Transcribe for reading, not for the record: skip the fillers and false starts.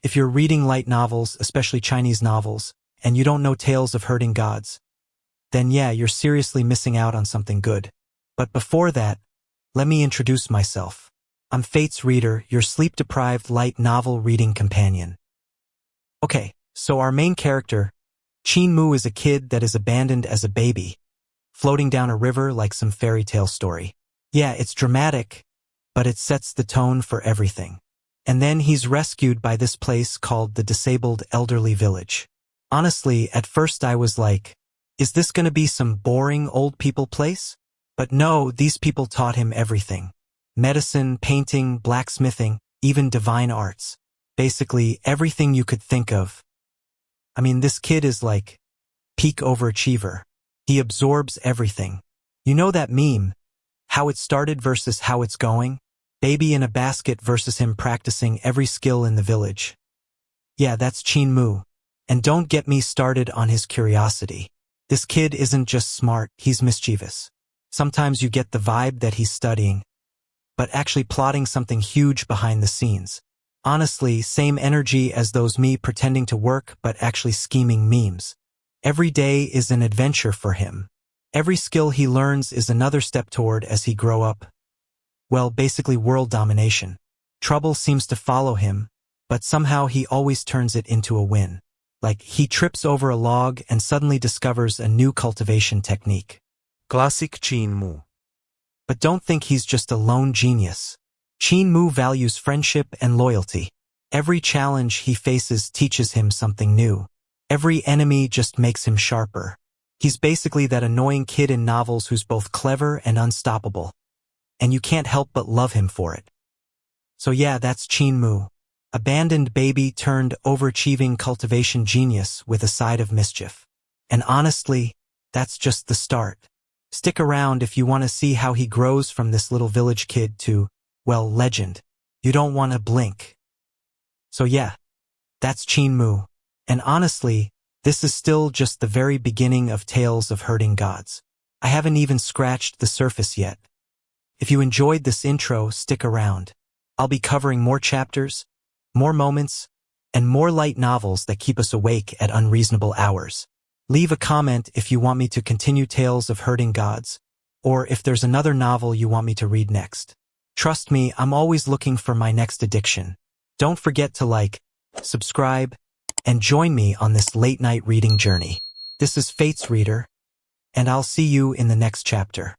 If you're reading light novels, especially Chinese novels, and you don't know tales of herding gods, then yeah, you're seriously missing out on something good. But before that, let me introduce myself. I'm Fate's Reader, your sleep-deprived light novel reading companion. Okay, so our main character, Qin Mu, is a kid that is abandoned as a baby, floating down a river like some fairy tale story. Yeah, it's dramatic, but it sets the tone for everything. And then he's rescued by this place called the Disabled Elderly Village. Honestly, at first I was like, is this gonna be some boring old people place? But no, these people taught him everything. Medicine, painting, blacksmithing, even divine arts. Basically, everything you could think of. I mean, this kid is like peak overachiever. He absorbs everything. You know that meme? How it started versus how it's going? Baby in a basket versus him practicing every skill in the village. Yeah, that's Qin Mu. And don't get me started on his curiosity. This kid isn't just smart, he's mischievous. Sometimes you get the vibe that he's studying, but actually plotting something huge behind the scenes. Honestly, same energy as those me pretending to work but actually scheming memes. Every day is an adventure for him. Every skill he learns is another step toward as he grow up. Well, basically world domination. Trouble seems to follow him, but somehow he always turns it into a win. Like, he trips over a log and suddenly discovers a new cultivation technique. Classic Qin Mu. But don't think he's just a lone genius. Qin Mu values friendship and loyalty. Every challenge he faces teaches him something new. Every enemy just makes him sharper. He's basically that annoying kid in novels who's both clever and unstoppable. And you can't help but love him for it. So yeah, that's Qin Mu. Abandoned baby turned overachieving cultivation genius with a side of mischief. And honestly, that's just the start. Stick around if you want to see how he grows from this little village kid to, well, legend. You don't want to blink. So yeah, that's Qin Mu. And honestly, this is still just the very beginning of Tales of Herding Gods. I haven't even scratched the surface yet. If you enjoyed this intro, stick around. I'll be covering more chapters, more moments, and more light novels that keep us awake at unreasonable hours. Leave a comment if you want me to continue Tales of Herding Gods, or if there's another novel you want me to read next. Trust me, I'm always looking for my next addiction. Don't forget to like, subscribe, and join me on this late-night reading journey. This is Fate's Reader, and I'll see you in the next chapter.